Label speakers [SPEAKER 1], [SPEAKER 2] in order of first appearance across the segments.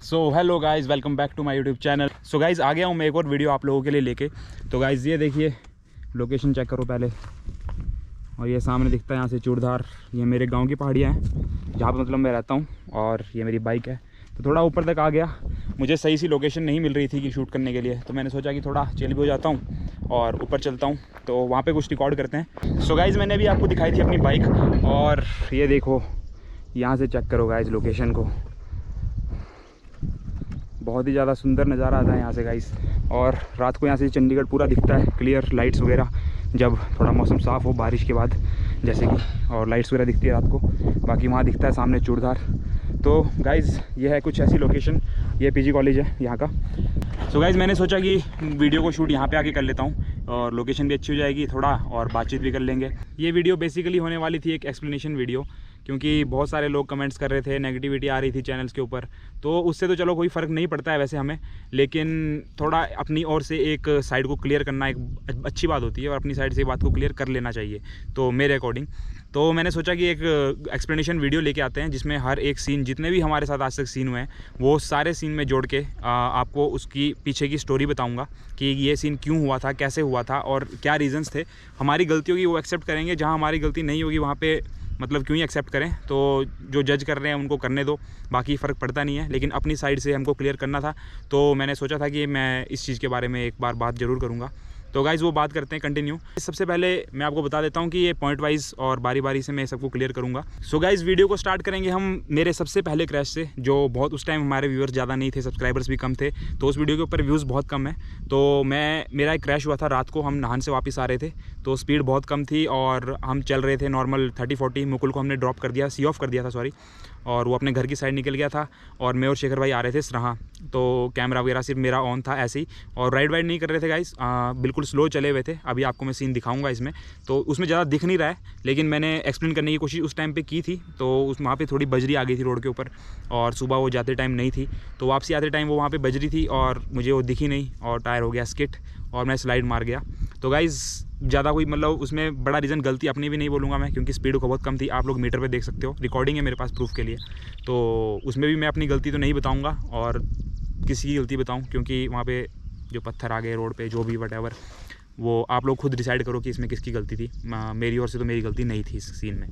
[SPEAKER 1] So hello guys, welcome back to my YouTube channel. So guys आ गया हूँ मैं एक और वीडियो आप लोगों के लिए लेके। तो गाइज़ ये देखिए, लोकेशन चेक करो पहले। और ये सामने दिखता है यहाँ से चूड़धार। ये मेरे गांव की पहाड़ियाँ हैं जहाँ पर मतलब मैं रहता हूँ, और ये मेरी बाइक है। तो थोड़ा ऊपर तक आ गया, मुझे सही सी लोकेशन नहीं मिल रही थी कि शूट करने के लिए। तो मैंने सोचा कि थोड़ा चिल भी हो जाता हूँ और ऊपर चलता हूँ, तो वहाँ पर कुछ रिकॉर्ड करते हैं। सो गाइज़ मैंने अभी आपको दिखाई थी अपनी बाइक, और ये देखो यहाँ से चेक करो गाइज़ लोकेशन को। बहुत ही ज़्यादा सुंदर नज़ारा आता है यहाँ से गाइस। और रात को यहाँ से चंडीगढ़ पूरा दिखता है, क्लियर लाइट्स वगैरह, जब थोड़ा मौसम साफ़ हो बारिश के बाद जैसे कि, और लाइट्स वगैरह दिखती है रात को। बाकी वहाँ दिखता है सामने चूड़धार। तो गाइस ये है कुछ ऐसी लोकेशन, ये पीजी कॉलेज है यहाँ का। सो गाइस मैंने सोचा कि वीडियो को शूट यहाँ पे आके कर लेता हूँ, और लोकेशन भी अच्छी हो जाएगी थोड़ा, और बातचीत भी कर लेंगे। ये वीडियो बेसिकली होने वाली थी एक एक्सप्लेनेशन वीडियो, क्योंकि बहुत सारे लोग कमेंट्स कर रहे थे, नेगेटिविटी आ रही थी चैनल्स के ऊपर। तो उससे तो चलो कोई फ़र्क नहीं पड़ता है वैसे हमें, लेकिन थोड़ा अपनी ओर से एक साइड को क्लियर करना एक अच्छी बात होती है, और अपनी साइड से बात को क्लियर कर लेना चाहिए तो मेरे अकॉर्डिंग। तो मैंने सोचा कि एक एक्सप्लेनेशन वीडियो लेके आते हैं, जिसमें हर एक सीन, जितने भी हमारे साथ आज तक सीन हुए हैं, वो सारे सीन में जोड़ के आपको उसकी पीछे की स्टोरी बताऊंगा कि ये सीन क्यों हुआ था, कैसे हुआ था, और क्या रीज़न्स थे। हमारी गलती होगी वो एक्सेप्ट करेंगे, जहाँ हमारी गलती नहीं होगी वहाँ पे मतलब क्यों ही एक्सेप्ट करें। तो जो जज कर रहे हैं उनको करने दो, बाकी फ़र्क पड़ता नहीं है, लेकिन अपनी साइड से हमको क्लियर करना था। तो मैंने सोचा था कि मैं इस चीज़ के बारे में एक बार बात ज़रूर करूँगा। तो गाइज़ वो बात करते हैं कंटिन्यू। सबसे पहले मैं आपको बता देता हूँ कि ये पॉइंट वाइज और बारी बारी से मैं सबको क्लियर करूँगा। सो गाइज़ वीडियो को स्टार्ट करेंगे हम मेरे सबसे पहले क्रैश से, जो बहुत उस टाइम हमारे व्यूअर्स ज़्यादा नहीं थे, सब्सक्राइबर्स भी कम थे, तो उस वीडियो के ऊपर व्यूज़ बहुत कम है। तो मेरा एक क्रैश हुआ था रात को, हम नहान से वापस आ रहे थे, तो स्पीड बहुत कम थी और हम चल रहे थे नॉर्मल 30-40। मुकुल को हमने ड्रॉप कर दिया, सी ऑफ कर दिया था सॉरी, और वो अपने घर की साइड निकल गया था, और मैं और शेखर भाई आ रहे थे सराहा। तो कैमरा वगैरह सिर्फ मेरा ऑन था ऐसे ही, और राइड वाइड नहीं कर रहे थे गाइस, बिल्कुल स्लो चले हुए थे। अभी आपको मैं सीन दिखाऊंगा इसमें, तो उसमें ज़्यादा दिख नहीं रहा है, लेकिन मैंने एक्सप्लेन करने की कोशिश उस टाइम पे की थी। तो उस वहाँ पे थोड़ी बजरी आ गई थी रोड के ऊपर, और सुबह वो जाते टाइम नहीं थी, तो वापसी आते टाइम वो वहाँ पे बजरी थी, और मुझे वो दिखी नहीं, और टायर हो गया स्किट, और मैं स्लाइड मार गया। तो गाइज़ ज़्यादा कोई मतलब उसमें बड़ा रीज़न गलती अपनी भी नहीं बोलूँगा मैं, क्योंकि स्पीड को बहुत कम थी। आप लोग मीटर पे देख सकते हो, रिकॉर्डिंग है मेरे पास प्रूफ के लिए। तो उसमें भी मैं अपनी गलती तो नहीं बताऊँगा, और किसी की गलती बताऊँ, क्योंकि वहाँ पे जो पत्थर आ गए रोड पे, जो भी वटएवर, वो आप लोग खुद डिसाइड करो कि इसमें किसकी गलती थी। मेरी ओर से तो मेरी गलती नहीं थी इस सीन में।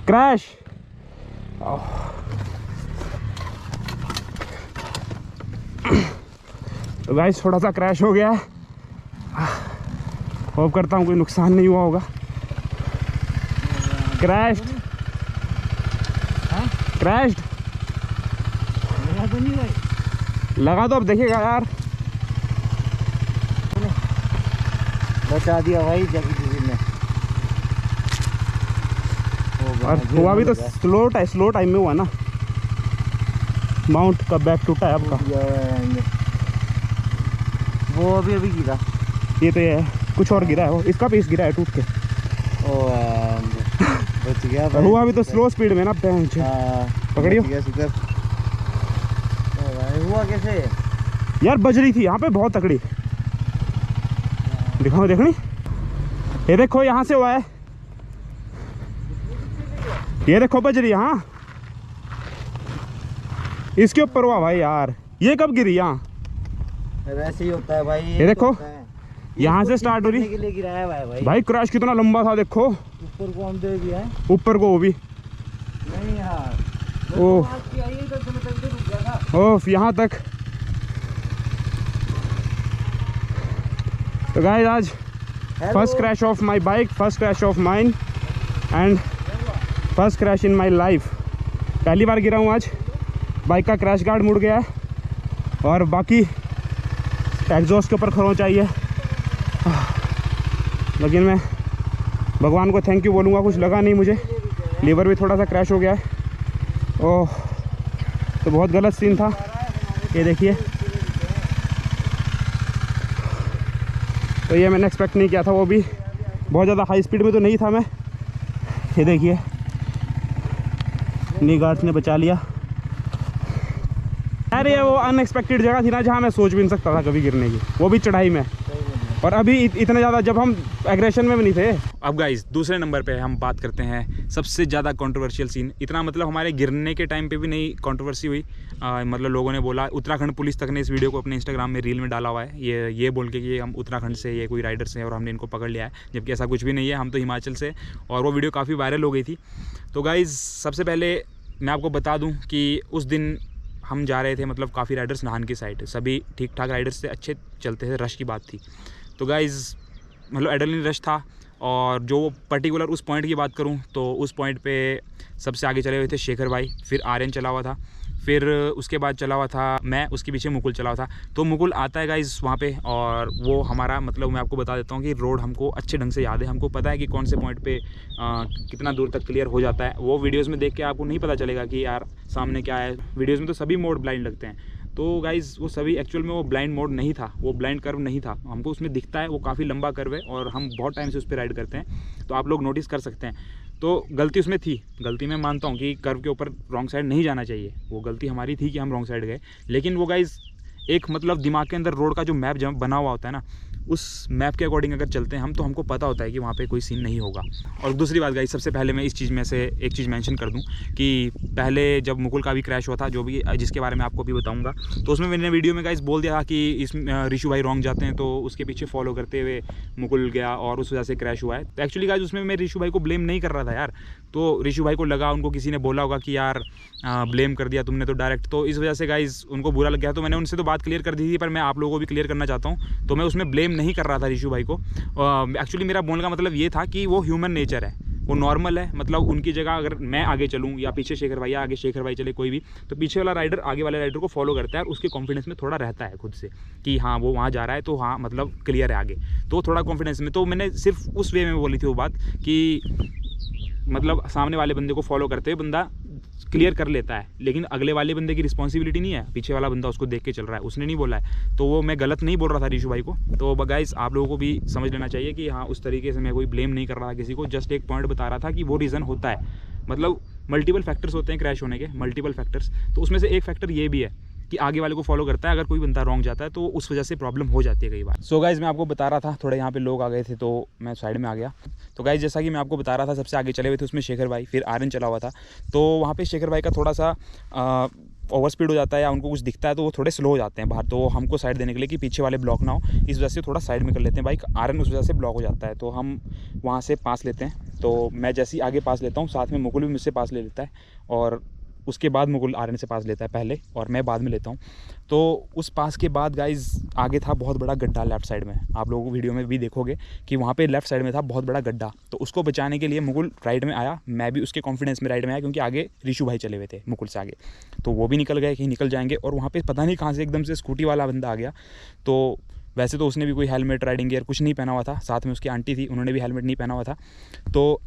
[SPEAKER 1] क्रैश। तो गाइस थोड़ा सा क्रैश हो गया है, होप करता हूँ कोई नुकसान नहीं हुआ होगा। क्रैश्ड क्रैश्ड लगा दो, अब देखिएगा यार।
[SPEAKER 2] बचा दिया भाई जल्दी ने।
[SPEAKER 1] और हुआ भी तो स्लो टाइम में हुआ ना। माउंट का बैक टूटा है आपका,
[SPEAKER 2] वो अभी गिरा।
[SPEAKER 1] ये तो ये कुछ और गिरा है, वो इसका पीस गिरा है टूट के।
[SPEAKER 2] बच गया भाई।
[SPEAKER 1] हुआ भी तो स्लो स्पीड में ना, पकड़ियो
[SPEAKER 2] भाई। हुआ कैसे
[SPEAKER 1] यार? बज रही थी यहाँ पे बहुत तकड़ी। दिखाओ, देखनी, ये देखो यहाँ से हुआ है, ये देखो बज रही है। हाँ इसके ऊपर हुआ भाई यार। ये कब गिरी? यहाँ
[SPEAKER 2] वैसे ही होता है भाई।
[SPEAKER 1] ये देखो यहाँ से स्टार्ट हो रही
[SPEAKER 2] के लिए गिराया हुआ है
[SPEAKER 1] भाई। क्रैश कितना लंबा था देखो,
[SPEAKER 2] ऊपर को हम दे दिया है,
[SPEAKER 1] ऊपर को वो भी
[SPEAKER 2] नहीं यार।
[SPEAKER 1] ओह यहाँ तक। तो गाइस आज first crash of my bike, first crash of mine, and first crash in my life. पहली बार गिरा हूँ आज। बाइक का क्रैश गार्ड मुड़ गया है, और बाकी एग्जॉस्ट के ऊपर खरोंच आई है, लेकिन मैं भगवान को थैंक यू बोलूँगा, कुछ लगा नहीं मुझे। लीवर भी थोड़ा सा क्रैश हो गया है। ओह तो बहुत गलत सीन था ये, देखिए। तो ये मैंने एक्सपेक्ट नहीं किया था, वो भी बहुत ज़्यादा हाई स्पीड में तो नहीं था मैं। ये देखिए नी गार्ड्स ने बचा लिया। अरे ये वो अनएक्सपेक्टेड जगह थी ना जहाँ मैं सोच भी नहीं सकता था कभी गिरने की, वो भी चढ़ाई में। और अभी इतना ज़्यादा जब हम एग्रेशन में भी नहीं थे। अब गाइस दूसरे नंबर पे हम बात करते हैं सबसे ज़्यादा कंट्रोवर्शियल सीन। इतना मतलब हमारे गिरने के टाइम पे भी नहीं कंट्रोवर्सी हुई, मतलब लोगों ने बोला, उत्तराखंड पुलिस तक ने इस वीडियो को अपने इंस्टाग्राम में रील में डाला हुआ है, ये बोल के कि हम उत्तराखंड से ये कोई राइडर्स हैं और हमने इनको पकड़ लिया है, जबकि ऐसा कुछ भी नहीं है, हम तो हिमाचल से। और वो वीडियो काफ़ी वायरल हो गई थी। तो गाइज़ सबसे पहले मैं आपको बता दूँ कि उस दिन हम जा रहे थे, मतलब काफ़ी राइडर्स नाहन की साइड, सभी ठीक ठाक राइडर्स थे, अच्छे चलते थे, रश की बात थी। तो गाइज़ मतलब एड्रेनलिन रश था। और जो पर्टिकुलर उस पॉइंट की बात करूं तो उस पॉइंट पे सबसे आगे चले हुए थे शेखर भाई, फिर आर्यन चला हुआ था, फिर उसके बाद चला हुआ था मैं, उसके पीछे मुकुल चला हुआ था। तो मुकुल आता है गाइज़ वहाँ पे, और वो हमारा मतलब मैं आपको बता देता हूँ कि रोड हमको अच्छे ढंग से याद है, हमको पता है कि कौन से पॉइंट पे कितना दूर तक क्लियर हो जाता है। वो वीडियोज़ में देख के आपको नहीं पता चलेगा कि यार सामने क्या है। वीडियोज़ में तो सभी मोड ब्लाइंड लगते हैं, तो गाइज़ वो सभी एक्चुअल में वो ब्लाइंड मोड नहीं था, वो ब्लाइंड कर्व नहीं था। हमको उसमें दिखता है वो काफ़ी लंबा कर्व है और हम बहुत टाइम से उस पर राइड करते हैं, तो आप लोग नोटिस कर सकते हैं। तो गलती उसमें थी, गलती मैं मानता हूँ कि कर्व के ऊपर रॉन्ग साइड नहीं जाना चाहिए, वो गलती हमारी थी कि हम रॉन्ग साइड गए। लेकिन वो गाइज़ एक मतलब दिमाग के अंदर रोड का जो मैप जब बना हुआ होता है ना, उस मैप के अकॉर्डिंग अगर चलते हैं हम, तो हमको पता होता है कि वहाँ पे कोई सीन नहीं होगा। और दूसरी बात गाइस, सबसे पहले मैं इस चीज़ में से एक चीज़ मेंशन कर दूं कि पहले जब मुकुल का भी क्रैश हुआ था, जो भी जिसके बारे में आपको भी बताऊंगा, तो उसमें मैंने वीडियो में गाइस बोल दिया था कि इस ऋषु भाई रॉन्ग जाते हैं, तो उसके पीछे फॉलो करते हुए मुकुल गया और उस वजह से क्रैश हुआ है। तो एक्चुअली गाइस उसमें मैं ऋषु भाई को ब्लेम नहीं कर रहा था यार, तो ऋषु भाई को लगा, उनको किसी ने बोला होगा कि यार ब्लेम कर दिया तुमने तो डायरेक्ट, तो इस वजह से गाइस उनको बुरा लग गया। तो मैंने उनसे तो बात क्लियर कर दी थी, पर मैं आप लोगों को भी क्लियर करना चाहता हूँ। तो मैं उसमें ब्लेम नहीं कर रहा था ऋषु भाई को। एक्चुअली मेरा बोलने का मतलब ये था कि वो ह्यूमन नेचर है, वो नॉर्मल है। मतलब उनकी जगह अगर मैं आगे चलूँ या पीछे शेखर भाई, या आगे शेखर भाई चले कोई भी, तो पीछे वाला राइडर आगे वाले राइडर को फॉलो करता है और उसके कॉन्फिडेंस में थोड़ा रहता है खुद से कि हाँ वो वहाँ जा रहा है, तो हाँ मतलब क्लियर है आगे, तो थोड़ा कॉन्फिडेंस में। तो मैंने सिर्फ उस वे में बोली थी वो बात कि मतलब सामने वाले बंदे को फॉलो करते हुए बंदा क्लियर कर लेता है, लेकिन अगले वाले बंदे की रिस्पॉन्सिबिलिटी नहीं है, पीछे वाला बंदा उसको देख के चल रहा है, उसने नहीं बोला है। तो वो मैं गलत नहीं बोल रहा था ऋषु भाई को। तो गाइस आप लोगों को भी समझ लेना चाहिए कि हाँ उस तरीके से मैं कोई ब्लेम नहीं कर रहा था किसी को, जस्ट एक पॉइंट बता रहा था कि वो रीज़न होता है। मतलब मल्टीपल फैक्टर्स होते हैं क्रैश होने के, मल्टीपल फैक्टर्स, तो उसमें से एक फैक्टर ये भी है कि आगे वाले को फॉलो करता है, अगर कोई बंदा रॉन्ग जाता है तो उस वजह से प्रॉब्लम हो जाती है कई बार। सो गाइज मैं आपको बता रहा था, थोड़े यहाँ पे लोग आ गए थे तो मैं साइड में आ गया। तो गाइज जैसा कि मैं आपको बता रहा था, सबसे आगे चले हुए थे उसमें शेखर भाई, फिर आर्यन चला हुआ था। तो वहाँ पे शेखर भाई का थोड़ा सा ओवर स्पीड हो जाता है या उनको कुछ दिखता है तो वो थोड़े स्लो हो जाते हैं बाहर, तो हमको साइड देने के लिए कि पीछे वाले ब्लॉक ना हो, इस वजह से थोड़ा साइड में कर लेते हैं बाइक। आर्यन उस वजह से ब्लॉक हो जाता है, तो हम वहाँ से पास लेते हैं। तो मैं जैसे ही आगे पास लेता हूँ, साथ में मुकुल भी मुझसे पास ले लेता है, और उसके बाद मुकुल आर्यन से पास लेता है पहले, और मैं बाद में लेता हूँ। तो उस पास के बाद गाइज़ आगे था बहुत बड़ा गड्ढा लेफ़्ट साइड में, आप लोगों को वीडियो में भी देखोगे कि वहाँ पे लेफ़्ट साइड में था बहुत बड़ा गड्ढा। तो उसको बचाने के लिए मुकुल राइट में आया, मैं भी उसके कॉन्फिडेंस में राइट में आया, क्योंकि आगे ऋषु भाई चले हुए थे मुकुल से आगे, तो वो भी निकल गए कि निकल जाएंगे। और वहाँ पर पता नहीं कहाँ से एकदम से स्कूटी वाला बंदा आ गया। तो वैसे तो उसने भी कोई हेलमेट, राइडिंग गियर कुछ नहीं पहना हुआ था, साथ में उसकी आंटी थी, उन्होंने भी हेलमेट नहीं पहना हुआ था, तो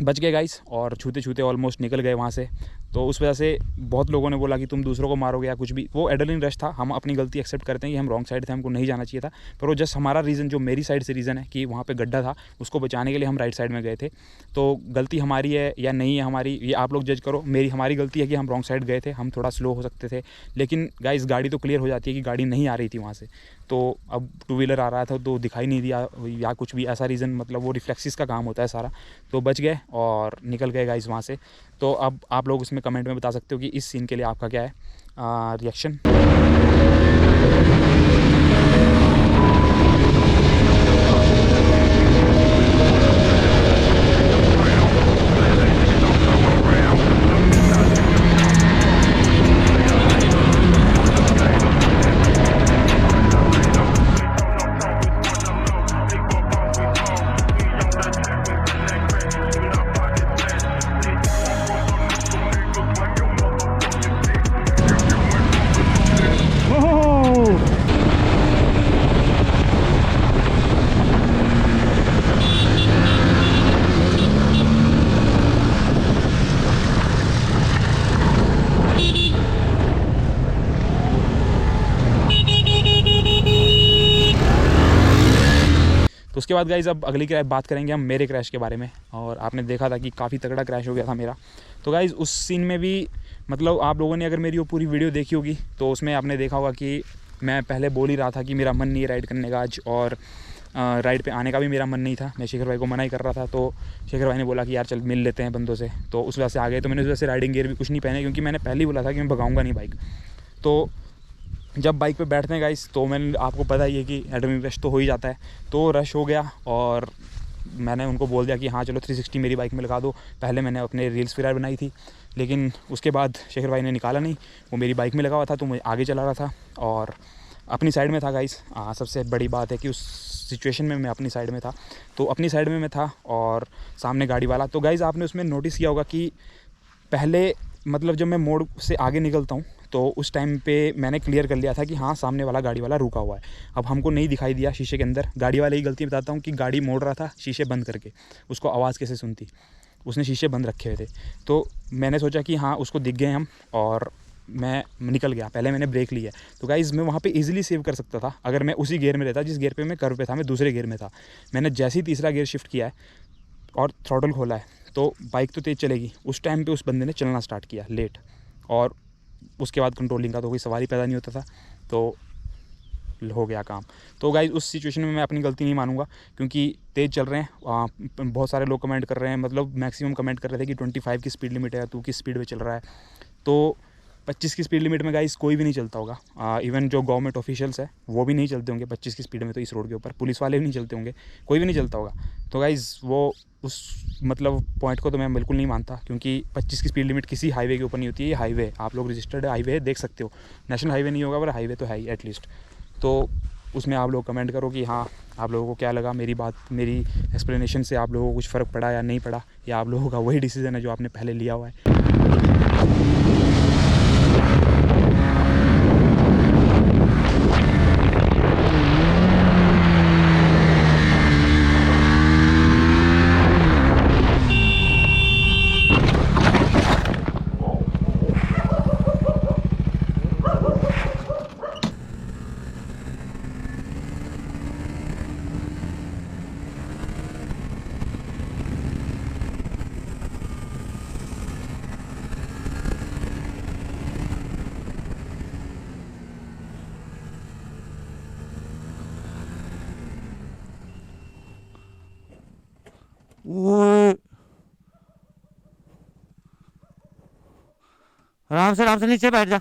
[SPEAKER 1] बच गए गाइस, और छूते छूते ऑलमोस्ट निकल गए वहाँ से। तो उस वजह से बहुत लोगों ने बोला कि तुम दूसरों को मारोगे या कुछ भी, वो एड्रेनलिन रश था। हम अपनी गलती एक्सेप्ट करते हैं कि हम रॉन्ग साइड थे, हमको नहीं जाना चाहिए था, पर वो जस्ट हमारा रीज़न, जो मेरी साइड से रीज़न है कि वहाँ पे गड्ढा था, उसको बचाने के लिए हम राइट साइड में गए थे। तो गलती हमारी है या नहीं है हमारी, ये आप लोग जज करो। हमारी गलती है कि हम रॉन्ग साइड गए थे, हम थोड़ा स्लो हो सकते थे, लेकिन गाइस गाड़ी तो क्लियर हो जाती है कि गाड़ी नहीं आ रही थी वहाँ से। तो अब टू व्हीलर आ रहा था तो दिखाई नहीं दिया या कुछ भी ऐसा रीज़न, मतलब वो रिफ्लेक्सिस का काम होता है सारा। तो बच गए और निकल गए गाइस वहाँ से। तो अब आप लोग इसमें कमेंट में बता सकते हो कि इस सीन के लिए आपका क्या है रिएक्शन। बाद गाइज़ अब अगली बात करेंगे हम मेरे क्रैश के बारे में। और आपने देखा था कि काफ़ी तगड़ा क्रैश हो गया था मेरा। तो गाइज़ उस सीन में भी मतलब आप लोगों ने अगर मेरी वो पूरी वीडियो देखी होगी तो उसमें आपने देखा होगा कि मैं पहले बोल ही रहा था कि मेरा मन नहीं है राइड करने का आज, और राइड पे आने का भी मेरा मन नहीं था। मैं शेखर भाई को मना ही कर रहा था, तो शेखर भाई ने बोला कि यार चल मिल लेते हैं बंदों से, तो उस वजह से आ गए। तो मैंने उस वजह से राइडिंग गियर भी कुछ नहीं पहने, क्योंकि मैंने पहले ही बोला था कि मैं भगाऊंगा नहीं बाइक। तो जब बाइक पे बैठते हैं गाइस, तो मैंने आपको पता ही है कि एड्रेनलिन रश तो हो ही जाता है। तो रश हो गया और मैंने उनको बोल दिया कि हाँ चलो 360 मेरी बाइक में लगा दो। पहले मैंने अपने रील्स फिर बनाई थी, लेकिन उसके बाद शेखर भाई ने निकाला नहीं, वो मेरी बाइक में लगा हुआ था, तो मैं आगे चला रहा था और अपनी साइड में था गाइस। सबसे बड़ी बात है कि उस सिचुएशन में मैं अपनी साइड में था, तो अपनी साइड में मैं था और सामने गाड़ी वाला। तो गाइस आपने उसमें नोटिस किया होगा कि पहले मतलब जब मैं मोड़ से आगे निकलता हूँ तो उस टाइम पे मैंने क्लियर कर लिया था कि हाँ सामने वाला गाड़ी वाला रुका हुआ है। अब हमको नहीं दिखाई दिया शीशे के अंदर, गाड़ी वाले की गलती बताता हूँ कि गाड़ी मोड़ रहा था शीशे बंद करके, उसको आवाज़ कैसे सुनती, उसने शीशे बंद रखे हुए थे। तो मैंने सोचा कि हाँ उसको दिख गए हम, और मैं निकल गया। पहले मैंने ब्रेक लिया, तो गाइज़ मैं वहाँ पे इजीली सेव कर सकता था अगर मैं उसी गियर में रहता जिस गियर पे मैं कर्व पे था। मैं दूसरे गियर में था, मैंने जैसे ही तीसरा गियर शिफ्ट किया है और थ्रॉटल खोला है तो बाइक तो तेज़ चलेगी। उस टाइम पे उस बंदे ने चलना स्टार्ट किया लेट, और उसके बाद कंट्रोलिंग का तो कोई सवाल ही पैदा नहीं होता था, तो हो गया काम। तो गाइज़ उस सिचुएशन में मैं अपनी गलती नहीं मानूंगा, क्योंकि तेज़ चल रहे हैं। बहुत सारे लोग कमेंट कर रहे हैं, मतलब मैक्सिमम कमेंट कर रहे थे कि 25 की स्पीड लिमिट है, तू किस स्पीड में चल रहा है। तो 25 की स्पीड लिमिट में गाइस कोई भी नहीं चलता होगा। इवन जो गवर्नमेंट ऑफिशियल्स है वो भी नहीं चलते होंगे 25 की स्पीड में, तो इस रोड के ऊपर पुलिस वाले भी नहीं चलते होंगे, कोई भी नहीं चलता होगा। तो गाइस वो उस मतलब पॉइंट को तो मैं बिल्कुल नहीं मानता, क्योंकि 25 की स्पीड लिमिट किसी हाईवे के ऊपर नहीं होती है। ये हाईवे, आप लोग रजिस्टर्ड हाईवे है, देख सकते हो। नेशनल हाईवे नहीं होगा पर हाईवे तो है ही एटलीस्ट। तो उसमें आप लोग कमेंट करो कि हाँ आप लोगों को क्या लगा मेरी बात, मेरी एक्सप्लेनेशन से आप लोगों को कुछ फ़र्क पड़ा या नहीं पड़ा, या आप लोगों का वही डिसीजन है जो आपने पहले लिया हुआ है।
[SPEAKER 2] आराम से नीचे बैठ जा।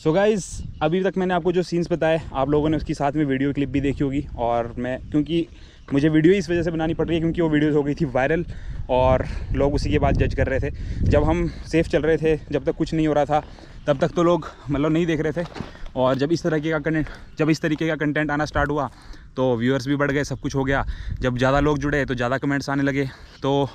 [SPEAKER 1] सो गाइज़, अभी तक मैंने आपको जो सीन्स बताए आप लोगों ने उसकी साथ में वीडियो क्लिप भी देखी होगी। और मैं क्योंकि मुझे वीडियो इस वजह से बनानी पड़ रही है क्योंकि वो वीडियोस हो गई थी वायरल और लोग उसी के बाद जज कर रहे थे। जब हम सेफ़ चल रहे थे, जब तक कुछ नहीं हो रहा था, तब तक तो लोग मतलब नहीं देख रहे थे। और जब इस तरीके का कंटेंट आना स्टार्ट हुआ तो व्यूअर्स भी बढ़ गए, सब कुछ हो गया। जब ज़्यादा लोग जुड़े तो ज़्यादा कमेंट्स आने लगे। तो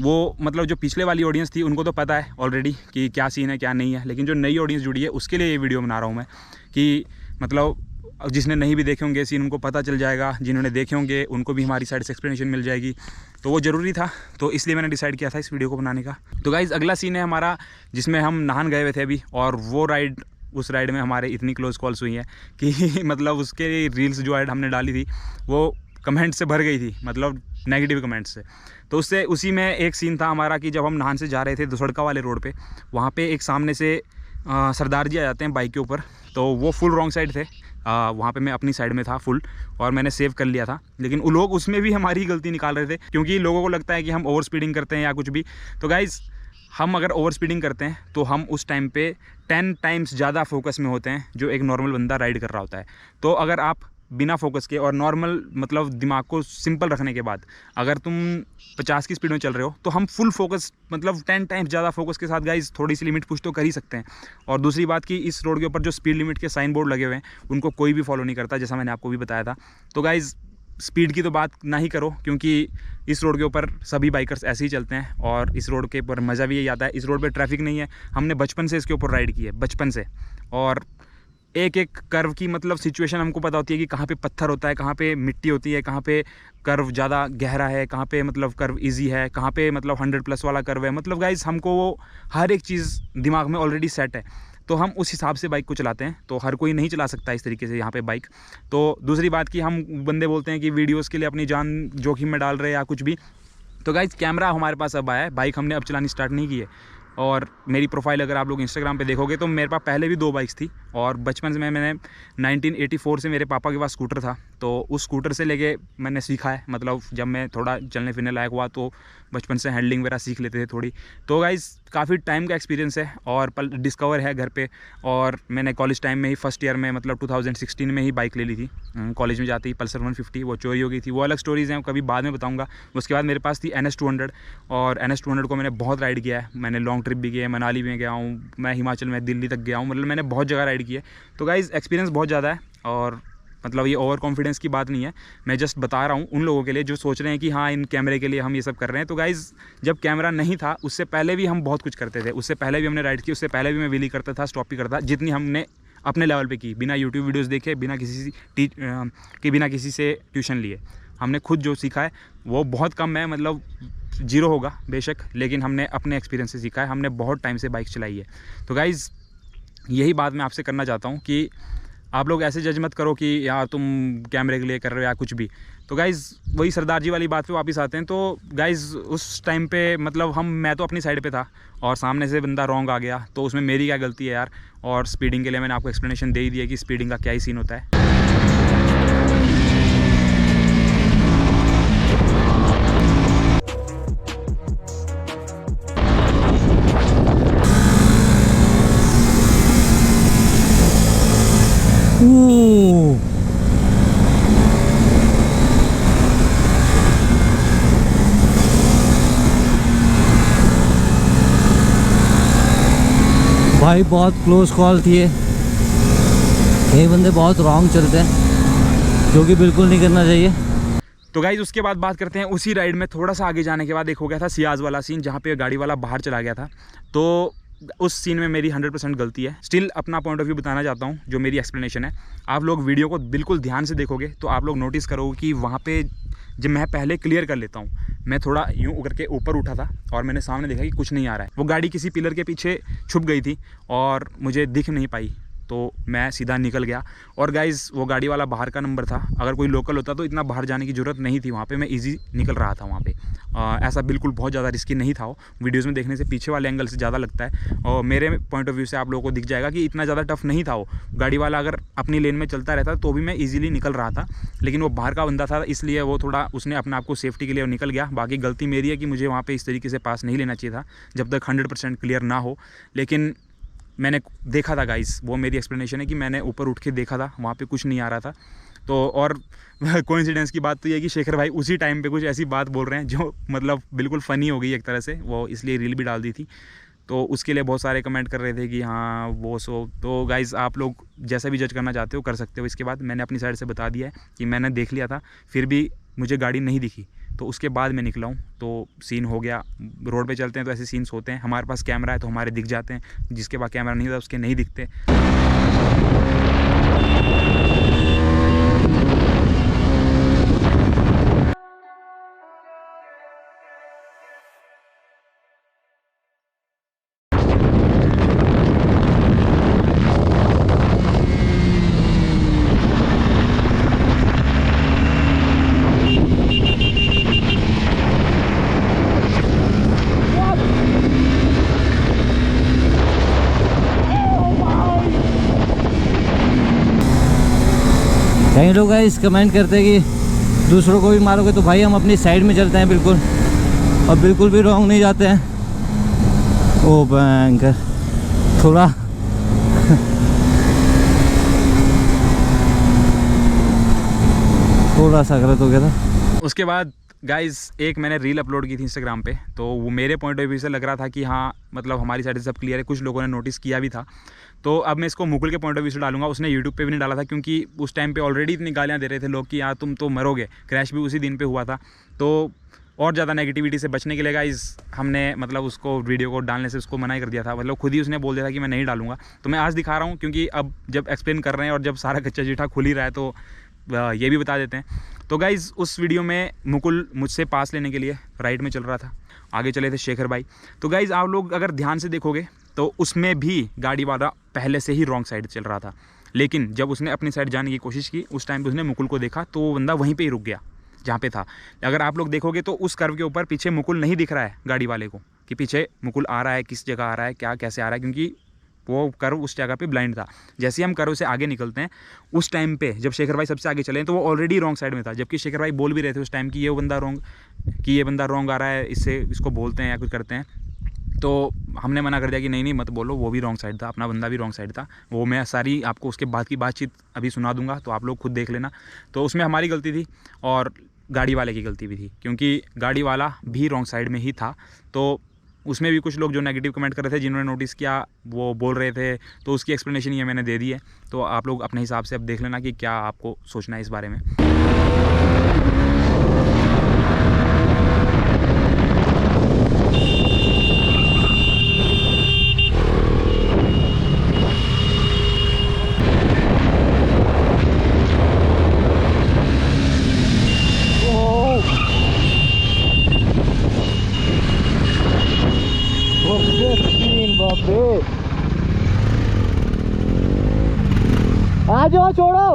[SPEAKER 1] वो मतलब जो पिछले वाली ऑडियंस थी उनको तो पता है ऑलरेडी कि क्या सीन है क्या नहीं है, लेकिन जो नई ऑडियंस जुड़ी है उसके लिए ये वीडियो बना रहा हूँ मैं कि मतलब जिसने नहीं भी देखे होंगे सीन उनको पता चल जाएगा, जिन्होंने देखे होंगे उनको भी हमारी साइड से एक्सप्लेनेशन मिल जाएगी। तो वो ज़रूरी था, तो इसलिए मैंने डिसाइड किया था इस वीडियो को बनाने का। तो गाइज़, अगला सीन है हमारा जिसमें हम नहान गए हुए थे अभी, और वो राइड, उस राइड में हमारे इतनी क्लोज कॉल्स हुई हैं कि मतलब उसके रील्स जो ऐड हमने डाली थी वो कमेंट से भर गई थी, मतलब नेगेटिव कमेंट्स से। तो उससे उसी में एक सीन था हमारा कि जब हम नहान से जा रहे थे दुसड़का वाले रोड पे, वहाँ पे एक सामने से सरदार जी आ जाते हैं बाइक के ऊपर। तो वो फुल रॉन्ग साइड थे, वहाँ पे मैं अपनी साइड में था फुल, और मैंने सेव कर लिया था। लेकिन वो लोग उसमें भी हमारी गलती निकाल रहे थे क्योंकि लोगों को लगता है कि हम ओवर स्पीडिंग करते हैं या कुछ भी। तो गाइज़, हम अगर ओवर स्पीडिंग करते हैं तो हम उस टाइम पे 10 टाइम्स ज़्यादा फोकस में होते हैं जो एक नॉर्मल बंदा राइड कर रहा होता है। तो अगर आप बिना फोकस के और नॉर्मल मतलब दिमाग को सिंपल रखने के बाद अगर तुम 50 की स्पीड में चल रहे हो तो हम फुल फोकस मतलब 10 टाइम्स ज़्यादा फोकस के साथ गाइज थोड़ी सी लिमिट पुश तो कर ही सकते हैं। और दूसरी बात कि इस रोड के ऊपर जो स्पीड लिमिट के साइन बोर्ड लगे हुए हैं उनको कोई भी फॉलो नहीं करता, जैसा मैंने आपको भी बताया था। तो गाइज़, स्पीड की तो बात ना ही करो क्योंकि इस रोड के ऊपर सभी बाइकर्स ऐसे ही चलते हैं और इस रोड के ऊपर मज़ा भी यही आता है। इस रोड पे ट्रैफिक नहीं है, हमने बचपन से इसके ऊपर राइड की है, बचपन से। और एक एक कर्व की मतलब सिचुएशन हमको पता होती है कि कहाँ पे पत्थर होता है, कहाँ पे मिट्टी होती है, कहाँ पे कर्व ज़्यादा गहरा है, कहाँ पे मतलब कर्व इजी है, कहाँ पे मतलब 100+ वाला कर्व है। मतलब गाइज, हमको वो हर एक चीज़ दिमाग में ऑलरेडी सेट है, तो हम उस हिसाब से बाइक को चलाते हैं। तो हर कोई नहीं चला सकता इस तरीके से यहाँ पे बाइक। तो दूसरी बात कि हम बंदे बोलते हैं कि वीडियोज़ के लिए अपनी जान जोखिम में डाल रहे हैं या कुछ भी। तो गाइज, कैमरा हमारे पास अब आया है, बाइक हमने अब चलानी स्टार्ट नहीं की है। और मेरी प्रोफाइल अगर आप लोग इंस्टाग्राम पे देखोगे तो मेरे पास पहले भी 2 बाइक्स थी। और बचपन से मैंने 1984 से मेरे पापा के पास स्कूटर था, तो उस स्कूटर से लेके मैंने सीखा है। मतलब जब मैं थोड़ा चलने फिरने लायक हुआ तो बचपन से हैंडलिंग वगैरह सीख लेते थे थोड़ी। तो गाइज़, काफ़ी टाइम का एक्सपीरियंस है और डिस्कवर है घर पे। और मैंने कॉलेज टाइम में ही फर्स्ट ईयर में मतलब 2016 में ही बाइक ले ली थी। कॉलेज में जाती ही पल्सर 150 वो चोरी हो गई थी, वो अलग स्टोरीज़ हैं, कभी बाद में बताऊँगा। उसके बाद मेरे पास थी NS 200, और NS 200 को मैंने बहुत राइड किया है। मैंने लॉन्ग ट्रिप भी किया है, मनाली में गया हूँ, मैं हिमाचल में दिल्ली तक गया हूँ, मतलब मैंने बहुत जगह राइड की है। तो गाइज़, एक्सपीरियंस बहुत ज़्यादा है। और मतलब ये ओवर कॉन्फिडेंस की बात नहीं है, मैं जस्ट बता रहा हूँ उन लोगों के लिए जो सोच रहे हैं कि हाँ इन कैमरे के लिए हम ये सब कर रहे हैं। तो गाइज़, जब कैमरा नहीं था उससे पहले भी हम बहुत कुछ करते थे, उससे पहले भी हमने राइड की, उससे पहले भी मैं व्हीली करता था, स्टॉप भी करता था, जितनी हमने अपने लेवल पे की, बिना यूट्यूब वीडियोज़ देखे, बिना किसी से ट्यूशन लिए। हमने खुद जो सीखा है वो बहुत कम है, मतलब 0 होगा बेशक, लेकिन हमने अपने एक्सपीरियंस से सीखा है, हमने बहुत टाइम से बाइक चलाई है। तो गाइज़, यही बात मैं आपसे करना चाहता हूँ कि आप लोग ऐसे जज मत करो कि यार तुम कैमरे के लिए कर रहे हो या कुछ भी। तो गाइज़, वही सरदार जी वाली बात पे वापस आते हैं। तो गाइज़, उस टाइम पे मतलब मैं तो अपनी साइड पे था और सामने से बंदा रॉन्ग आ गया, तो उसमें मेरी क्या गलती है यार। और स्पीडिंग के लिए मैंने आपको एक्सप्लेनेशन दे ही दिया कि स्पीडिंग का क्या ही सीन होता है।
[SPEAKER 2] भाई बहुत क्लोज कॉल थी ये। कई बंदे बहुत रॉन्ग चलते हैं, जो कि बिल्कुल नहीं करना चाहिए।
[SPEAKER 1] तो गाइज़, उसके बाद बात करते हैं उसी राइड में थोड़ा सा आगे जाने के बाद एक हो गया था सियाज वाला सीन, जहाँ पे गाड़ी वाला बाहर चला गया था। तो उस सीन में मेरी 100% गलती है। स्टिल अपना पॉइंट ऑफ व्यू बताना चाहता हूँ, जो मेरी एक्सप्लेनेशन है। आप लोग वीडियो को बिल्कुल ध्यान से देखोगे तो आप लोग नोटिस करोगे कि वहाँ पे जब मैं पहले क्लियर कर लेता हूँ, मैं थोड़ा यूँ करके ऊपर उठा था और मैंने सामने देखा कि कुछ नहीं आ रहा है। वो गाड़ी किसी पिलर के पीछे छुप गई थी और मुझे दिख नहीं पाई, तो मैं सीधा निकल गया। और गाइज़, वो गाड़ी वाला बाहर का नंबर था, अगर कोई लोकल होता तो इतना बाहर जाने की ज़रूरत नहीं थी। वहाँ पे मैं इजी निकल रहा था। वहाँ पे ऐसा बिल्कुल बहुत ज़्यादा रिस्की नहीं था। वो वीडियोज़ में देखने से पीछे वाले एंगल से ज़्यादा लगता है, और मेरे पॉइंट ऑफ व्यू से आप लोगों को दिख जाएगा कि इतना ज़्यादा टफ नहीं था। वो गाड़ी वाला अगर अपनी लेन में चलता रहता तो भी मैं ईजिली निकल रहा था, लेकिन वो बाहर का बंदा था, इसलिए वो थोड़ा उसने अपने आप को सेफ्टी के लिए निकल गया। बाकी गलती मेरी है कि मुझे वहाँ पर इस तरीके से पास नहीं लेना चाहिए था जब तक 100% क्लियर ना हो। लेकिन मैंने देखा था गाइस, वो मेरी एक्सप्लेनेशन है कि मैंने ऊपर उठ के देखा था, वहाँ पे कुछ नहीं आ रहा था। तो और कोइंसिडेंस की बात तो ये है कि शेखर भाई उसी टाइम पे कुछ ऐसी बात बोल रहे हैं जो मतलब बिल्कुल फ़नी हो गई एक तरह से, वो इसलिए रील भी डाल दी थी। तो उसके लिए बहुत सारे कमेंट कर रहे थे कि हाँ वो सो। तो गाइस आप लोग जैसा भी जज करना चाहते हो कर सकते हो। इसके बाद मैंने अपनी साइड से बता दिया है कि मैंने देख लिया था, फिर भी मुझे गाड़ी नहीं दिखी, तो उसके बाद मैं निकला हूँ। तो सीन हो गया, रोड पे चलते हैं तो ऐसे सीन्स होते हैं। हमारे पास कैमरा है तो हमारे दिख जाते हैं, जिसके पास कैमरा नहीं होता उसके नहीं दिखते।
[SPEAKER 2] कई लोग गाइस कमेंट करते हैं कि दूसरों को भी मारोगे, तो भाई हम अपनी साइड में चलते हैं बिल्कुल, और बिल्कुल भी रॉन्ग नहीं जाते हैं। ओ भयंकर, थोड़ा थोड़ा सा गलत हो गया था।
[SPEAKER 1] उसके बाद गाइज़ एक मैंने रील अपलोड की थी इंस्टाग्राम पे, तो वो मेरे पॉइंट ऑफ व्यू से लग रहा था कि हाँ मतलब हमारी साइड से सब क्लियर है। कुछ लोगों ने नोटिस किया भी था। तो अब मैं इसको मुकुल के पॉइंट ऑफ व्यू से डालूंगा। उसने यूट्यूब पे भी नहीं डाला था, क्योंकि उस टाइम पे ऑलरेडी इतनी गालियाँ दे रहे थे लोग कि यार तुम तो मरोगे। क्रैश भी उसी दिन पे हुआ था, तो और ज़्यादा नेगेटिविटी से बचने के लिए गाइज़ हमने मतलब उसको वीडियो को डालने से उसको मना ही कर दिया था। मतलब खुद ही उसने बोल दिया था कि मैं नहीं डालूंगा। तो मैं आज दिखा रहा हूँ, क्योंकि अब जब एक्सप्लेन कर रहे हैं और जब सारा कच्चा चिट्ठा खुल ही रहा है तो ये भी बता देते हैं। तो गाइज़ उस वीडियो में मुकुल मुझसे पास लेने के लिए राइट में चल रहा था, आगे चले थे शेखर भाई। तो गाइज़ आप लोग अगर ध्यान से देखोगे तो उसमें भी गाड़ी वाला पहले से ही रॉन्ग साइड चल रहा था, लेकिन जब उसने अपनी साइड जाने की कोशिश की उस टाइम पे उसने मुकुल को देखा, तो वो बंदा वहीं पे ही रुक गया जहाँ पे था। अगर आप लोग देखोगे तो उस कर्व के ऊपर पीछे मुकुल नहीं दिख रहा है गाड़ी वाले को कि पीछे मुकुल आ रहा है, किस जगह आ रहा है, क्या कैसे आ रहा है, क्योंकि वो कर्व उस जगह पे ब्लाइंड था। जैसे ही हम कर्व से आगे निकलते हैं उस टाइम पे जब शेखर भाई सबसे आगे चले तो वो ऑलरेडी रॉन्ग साइड में था, जबकि शेखर भाई बोल भी रहे थे उस टाइम कि ये बंदा रॉन्ग आ रहा है, इसको बोलते हैं या कुछ करते हैं। तो हमने मना कर दिया कि नहीं मत बोलो, वो भी रॉन्ग साइड था, अपना बंदा भी रॉन्ग साइड था। वो मैं सारी आपको उसके बाद की बातचीत अभी सुना दूंगा, तो आप लोग खुद देख लेना। तो उसमें हमारी गलती थी और गाड़ी वाले की गलती भी थी, क्योंकि गाड़ी वाला भी रॉन्ग साइड में ही था। तो उसमें भी कुछ लोग जो नेगेटिव कमेंट कर रहे थे, जिन्होंने नोटिस किया वो बोल रहे थे, तो उसकी एक्सप्लेनेशन ये मैंने दे दी है। तो आप लोग अपने हिसाब से अब देख लेना कि क्या आपको सोचना है इस बारे में।
[SPEAKER 2] आ जाओ, छोड़ो।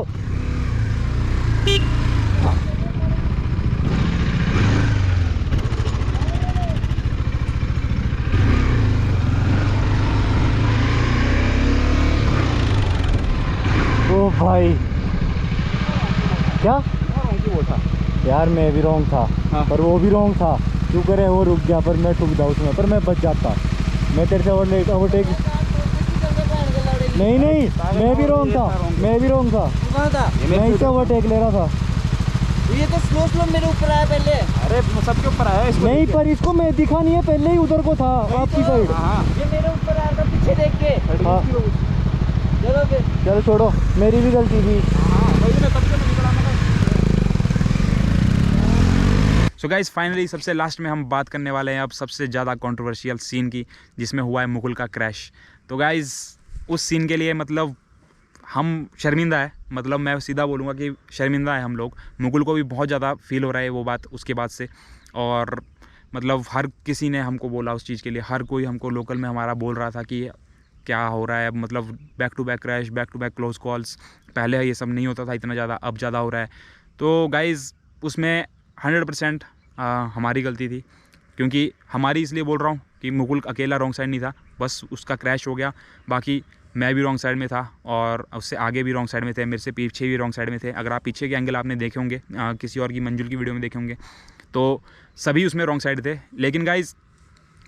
[SPEAKER 2] ओ भाई क्या वो था यार, मैं भी रॉन्ग था। हाँ। पर वो भी रॉन्ग था, क्यों करे वो रुक गया, पर मैं ठुक गया उसमें, पर मैं बच जाता। मैं तेरे से ओवरटेक नहीं, मैं भी रॉन्ग था।
[SPEAKER 3] कहाँ था?
[SPEAKER 2] मैं इसे ओवरटेक ले रहा था।
[SPEAKER 3] ये तो स्लो मेरे ऊपर आया पहले।
[SPEAKER 1] अरे सबके ऊपर आया इसको
[SPEAKER 2] नहीं, पर इसको मैं दिखा नहीं है, पहले ही उधर को था आपकी साइड।
[SPEAKER 3] ये मेरे ऊपर आया था पीछे देख के।
[SPEAKER 2] हाँ
[SPEAKER 3] चलो फिर,
[SPEAKER 2] चलो छोड़ो, मेरी भी गलती थी।
[SPEAKER 1] सो गाइस फाइनली सबसे लास्ट में हम बात करने वाले हैं अब सबसे ज़्यादा कंट्रोवर्शियल सीन की, जिसमें हुआ है मुकुल का क्रैश। तो गाइस उस सीन के लिए मतलब हम शर्मिंदा है, मतलब मैं सीधा बोलूँगा कि शर्मिंदा है हम लोग। मुकुल को भी बहुत ज़्यादा फील हो रहा है वो बात उसके बाद से, और मतलब हर किसी ने हमको बोला उस चीज़ के लिए, हर कोई हमको लोकल में हमारा बोल रहा था कि क्या हो रहा है, मतलब back to back crash, back to back close calls. पहले ये सब नहीं होता था इतना ज़्यादा, अब ज़्यादा हो रहा है। तो गाइज़ उसमें 100% हमारी गलती थी, क्योंकि हमारी इसलिए बोल रहा हूँ कि मुकुल अकेला रॉन्ग साइड नहीं था, बस उसका क्रैश हो गया। बाकी मैं भी रॉन्ग साइड में था और उससे आगे भी रॉन्ग साइड में थे, मेरे से पीछे भी रॉन्ग साइड में थे। अगर आप पीछे के एंगल आपने देखे होंगे किसी और की मंजुल की वीडियो में देखे होंगे, तो सभी उसमें रॉन्ग साइड थे। लेकिन गाइज़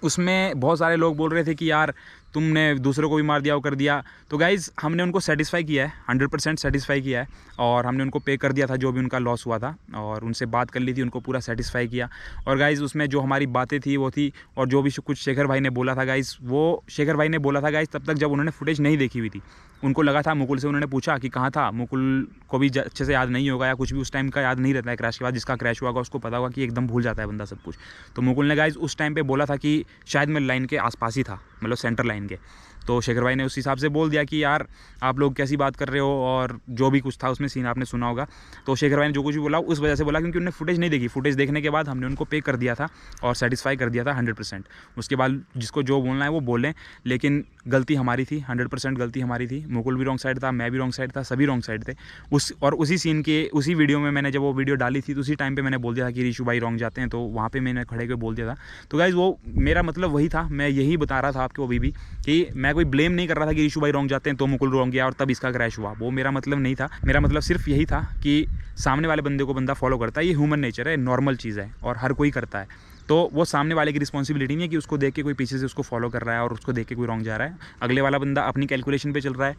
[SPEAKER 1] उसमें बहुत सारे लोग बोल रहे थे कि यार तुमने दूसरों को भी मार दिया, वो कर दिया। तो गाइज़ हमने उनको सेटिस्फाई किया है, 100% सेटिस्फाई किया है, और हमने उनको पे कर दिया था जो भी उनका लॉस हुआ था, और उनसे बात कर ली थी, उनको पूरा सेटिस्फाई किया। और गाइज़ उसमें जो हमारी बातें थी वो थी, और जो भी कुछ शेखर भाई ने बोला था गाइज़, वो शेखर भाई ने बोला था गाइज़ तब तक जब उन्होंने फुटेज नहीं देखी हुई थी। उनको लगा था, मुकुल से उन्होंने पूछा कि कहाँ था, मुकुल को भी अच्छे से याद नहीं होगा या कुछ भी उस टाइम का याद नहीं रहता है क्रैश के बाद। जिसका क्रैश हुआ होगा उसको पता होगा कि एकदम भूल जाता है बंदा सब कुछ। तो मुकुल ने गाइज़ उस टाइम पे बोला था कि शायद मैं लाइन के आसपास ही था, मतलब सेंटर लाइन के। तो शेखर भाई ने उस हिसाब से बोल दिया कि यार आप लोग कैसी बात कर रहे हो, और जो भी कुछ था उसमें सीन आपने सुना होगा। तो शेखर भाई ने जो कुछ भी बोला उस वजह से बोला क्योंकि उन्होंने फुटेज नहीं देखी। फुटेज देखने के बाद हमने उनको पे कर दिया था और सेटिस्फाई कर दिया था 100%। उसके बाद जिसको जो बोलना है वो बोलें, लेकिन गलती हमारी थी, 100% गलती हमारी थी। मुकुल भी रॉन्ग साइड था, मैं भी रॉन्ग साइड था, सभी रॉन्ग साइड थे। उसी सीन के उसी वीडियो में मैंने जब वो वीडियो डाली थी तो उसी टाइम पे मैंने बोल दिया था कि ऋषु भाई रॉन्ग जाते हैं, तो वहाँ पे मैंने खड़े होकर बोल दिया था। तो गाइज़ वो मेरा मतलब वही था, मैं यही बता रहा था आपको अभी भी कि मैं कोई ब्लेम नहीं कर रहा था कि ऋषु भाई रॉन्ग जाते हैं तो मुकुल रॉन्ग गया और तब इसका क्रैश हुआ। वो मेरा मतलब नहीं था। मेरा मतलब सिर्फ यही था कि सामने वाले बंदे को बंदा फॉलो करता है, ये ह्यूमन नेचर है, नॉर्मल चीज़ है और हर कोई करता है। तो वो सामने वाले की रिस्पॉन्सिबिलिटी नहीं है कि उसको देख के कोई पीछे से उसको फॉलो कर रहा है और उसको देख के कोई रॉन्ग जा रहा है। अगले वाला बंदा अपनी कैलकुलेशन पे चल रहा है,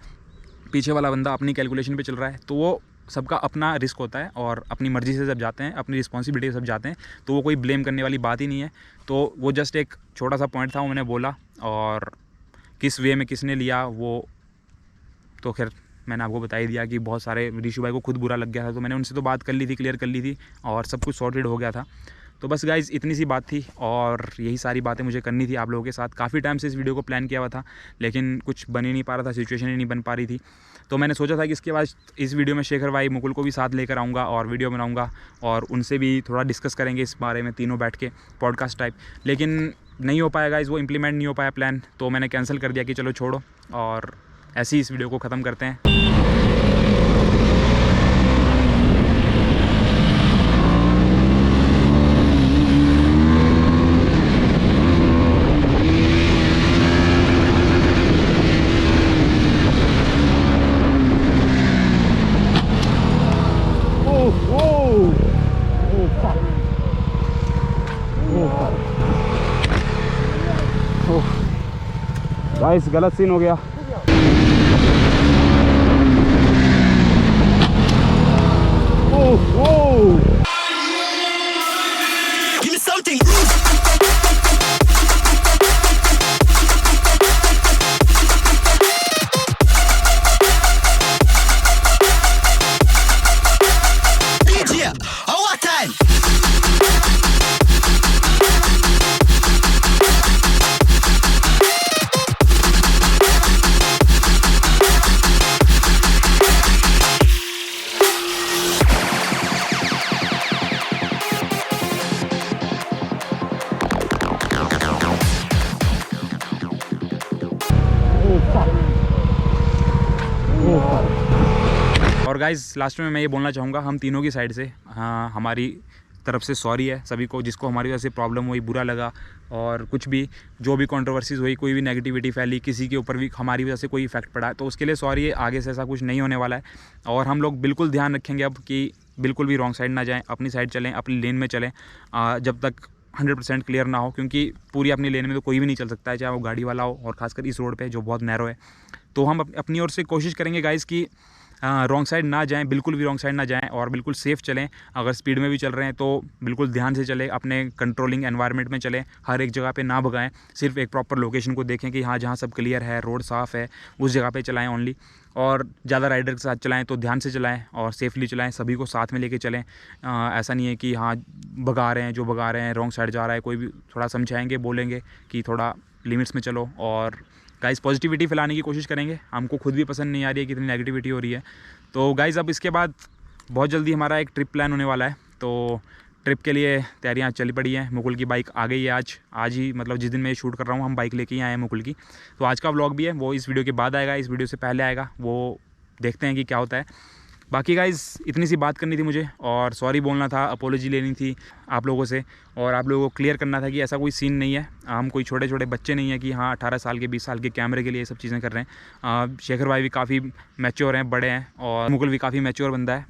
[SPEAKER 1] पीछे वाला बंदा अपनी कैलकुलेशन पे चल रहा है, तो वो सबका अपना रिस्क होता है और अपनी मर्ज़ी से जब जाते हैं, अपनी रिस्पॉन्सिबिलिटी से सब जाते हैं, तो वो कोई ब्लेम करने वाली बात ही नहीं है। तो वो जस्ट एक छोटा सा पॉइंट था, वो मैंने बोला, और किस वे में किसने लिया वो तो खैर मैंने आपको बता ही दिया कि बहुत सारे ऋषु भाई को खुद बुरा लग गया था। तो मैंने उनसे तो बात कर ली थी, क्लियर कर ली थी और सब कुछ सॉर्टेड हो गया था। तो बस गाइज़ इतनी सी बात थी और यही सारी बातें मुझे करनी थी आप लोगों के साथ। काफ़ी टाइम से इस वीडियो को प्लान किया हुआ था लेकिन कुछ बन ही नहीं पा रहा था, सिचुएशन ही नहीं बन पा रही थी। तो मैंने सोचा था कि इसके बाद इस वीडियो में शेखर भाई, मुकुल को भी साथ लेकर आऊँगा और वीडियो बनाऊँगा और उनसे भी थोड़ा डिस्कस करेंगे इस बारे में, तीनों बैठ के पॉडकास्ट टाइप। लेकिन नहीं हो पाया गाइज़, वो इम्प्लीमेंट नहीं हो पाया प्लान, तो मैंने कैंसिल कर दिया कि चलो छोड़ो और ऐसे ही इस वीडियो को ख़त्म करते हैं। गाइस गलत सीन हो गया। और गाइज़ लास्ट में मैं ये बोलना चाहूँगा हम तीनों की साइड से, हाँ, हमारी तरफ से सॉरी है सभी को जिसको हमारी वजह से प्रॉब्लम हुई, बुरा लगा, और कुछ भी जो भी कंट्रोवर्सीज़ हुई, कोई भी नेगेटिविटी फैली, किसी के ऊपर भी हमारी वजह से कोई इफेक्ट पड़ा है, तो उसके लिए सॉरी है। आगे से ऐसा कुछ नहीं होने वाला है और हम लोग बिल्कुल ध्यान रखेंगे अब कि बिल्कुल भी रॉन्ग साइड ना जाएँ, अपनी साइड चलें, अपनी लेन में चलें जब तक 100% क्लियर ना हो, क्योंकि पूरी अपनी लेन में तो कोई भी नहीं चल सकता है, चाहे वो गाड़ी वाला हो, और ख़ासकर इस रोड पे जो बहुत नैरो है। तो हम अपनी ओर से कोशिश करेंगे गाइज़ कि रॉन्ग साइड ना जाएं, बिल्कुल भी रॉन्ग साइड ना जाएं और बिल्कुल सेफ़ चलें। अगर स्पीड में भी चल रहे हैं तो बिल्कुल ध्यान से चलें, अपने कंट्रोलिंग एनवायरनमेंट में चलें, हर एक जगह पे ना भगाएं, सिर्फ एक प्रॉपर लोकेशन को देखें कि हाँ जहाँ सब क्लियर है, रोड साफ़ है, उस जगह पे चलाएं ओनली। और ज़्यादा राइडर के साथ चलाएं तो ध्यान से चलाएं और सेफली चलाएं, सभी को साथ में लेके चलें। ऐसा नहीं है कि हाँ भगा रहे हैं, जो भगा रहे हैं रॉन्ग साइड जा रहा है, कोई भी थोड़ा समझाएंगे, बोलेंगे कि थोड़ा लिमिट्स में चलो। और गाइज़ पॉजिटिविटी फैलाने की कोशिश करेंगे, हमको खुद भी पसंद नहीं आ रही है कि इतनी नेगेटिविटी हो रही है। तो गाइज़ अब इसके बाद बहुत जल्दी हमारा एक ट्रिप प्लान होने वाला है, तो ट्रिप के लिए तैयारियां चली पड़ी हैं। मुकुल की बाइक आ गई है आज ही, मतलब जिस दिन मैं शूट कर रहा हूँ हम बाइक लेके ही आए हैं मुकुल की। तो आज का व्लॉग भी है वो इस वीडियो के बाद आएगा, इस वीडियो से पहले आएगा, वो देखते हैं कि क्या होता है। बाकी गाइज़ इतनी सी बात करनी थी मुझे और सॉरी बोलना था, अपोलॉजी लेनी थी आप लोगों से और आप लोगों को क्लियर करना था कि ऐसा कोई सीन नहीं है। हम कोई छोटे छोटे बच्चे नहीं हैं कि हाँ 18 साल के 20 साल के कैमरे के लिए ये सब चीज़ें कर रहे हैं। शेखर भाई भी काफ़ी मैच्योर हैं, बड़े हैं, और मुकुल भी काफ़ी मैच्योर बंदा है,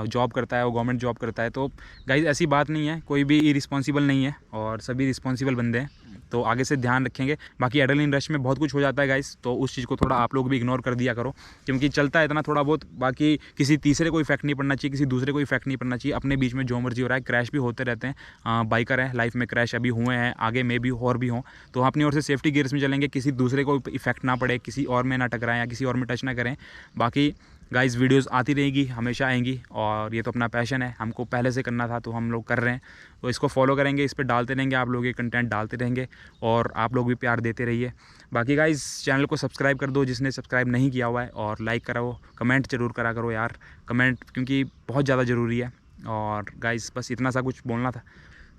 [SPEAKER 1] जॉब करता है, वो गवर्नमेंट जॉब करता है। तो गाइज़ ऐसी बात नहीं है, कोई भी इरिस्पॉन्सिबल नहीं है और सभी रिस्पॉन्सिबल बंदे हैं। तो आगे से ध्यान रखेंगे। बाकी एड्रेनलिन रश में बहुत कुछ हो जाता है गाइस, तो उस चीज़ को थोड़ा आप लोग भी इग्नोर कर दिया करो, क्योंकि चलता है इतना थोड़ा बहुत। बाकी किसी तीसरे को इफेक्ट नहीं पड़ना चाहिए, किसी दूसरे को इफेक्ट नहीं पड़ना चाहिए। अपने बीच में जो मर्जी हो रहा है, क्रैश भी होते रहते हैं, बाइकर हैं, लाइफ में क्रैश अभी हुए हैं, आगे में भी और भी हों, तो अपनी ओर से सेफ्टी गियर्स में चलेंगे, किसी दूसरे को इफेक्ट ना पड़े, किसी और में ना टकराएं या किसी और में टच ना करें। बाकी गाइस वीडियोस आती रहेगी, हमेशा आएंगी, और ये तो अपना पैशन है, हमको पहले से करना था तो हम लोग कर रहे हैं, तो इसको फॉलो करेंगे, इस पर डालते रहेंगे, आप लोग ये कंटेंट डालते रहेंगे और आप लोग भी प्यार देते रहिए। बाकी गाइस चैनल को सब्सक्राइब कर दो जिसने सब्सक्राइब नहीं किया हुआ है, और लाइक कराओ, कमेंट जरूर करा करो यार, कमेंट क्योंकि बहुत ज़्यादा ज़रूरी है। और गाइस बस इतना सा कुछ बोलना था।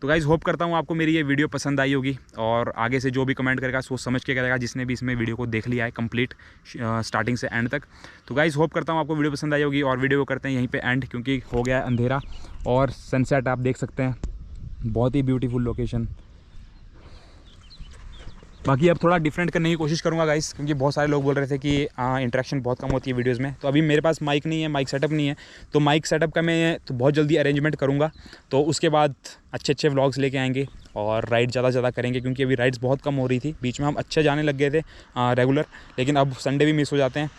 [SPEAKER 1] तो गाइज़ होप करता हूँ आपको मेरी ये वीडियो पसंद आई होगी, और आगे से जो भी कमेंट करेगा सोच समझ के करेगा, जिसने भी इसमें वीडियो को देख लिया है कंप्लीट स्टार्टिंग से एंड तक। तो गाइज़ होप करता हूँ आपको वीडियो पसंद आई होगी, और वीडियो को करते हैं यहीं पे एंड, क्योंकि हो गया है अंधेरा, और सनसेट आप देख सकते हैं, बहुत ही ब्यूटीफुल लोकेशन। बाकी अब थोड़ा डिफरेंट करने की कोशिश करूँगा गाइस, क्योंकि बहुत सारे लोग बोल रहे थे कि इंटरेक्शन बहुत कम होती है वीडियोस में। तो अभी मेरे पास माइक नहीं है, माइक सेटअप नहीं है, तो माइक सेटअप का मैं तो बहुत जल्दी अरेंजमेंट करूँगा, तो उसके बाद अच्छे अच्छे व्लॉग्स लेके आएंगे और राइड ज़्यादा करेंगे, क्योंकि अभी राइड्स बहुत कम हो रही थी। बीच में हम अच्छे जाने लग गए थे रेगुलर, लेकिन अब संडे भी मिस हो जाते हैं।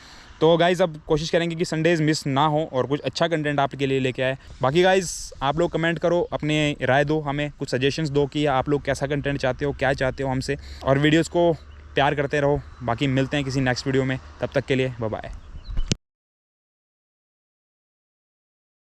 [SPEAKER 1] तो गाइज़ अब कोशिश करेंगे कि संडेज़ मिस ना हो और कुछ अच्छा कंटेंट आपके लिए लेके आए। बाकी गाइज़ आप लोग कमेंट करो, अपने राय दो, हमें कुछ सजेशंस दो कि आप लोग कैसा कंटेंट चाहते हो, क्या चाहते हो हमसे, और वीडियोज़ को प्यार करते रहो। बाकी मिलते हैं किसी नेक्स्ट वीडियो में, तब तक के लिए बाय बाय।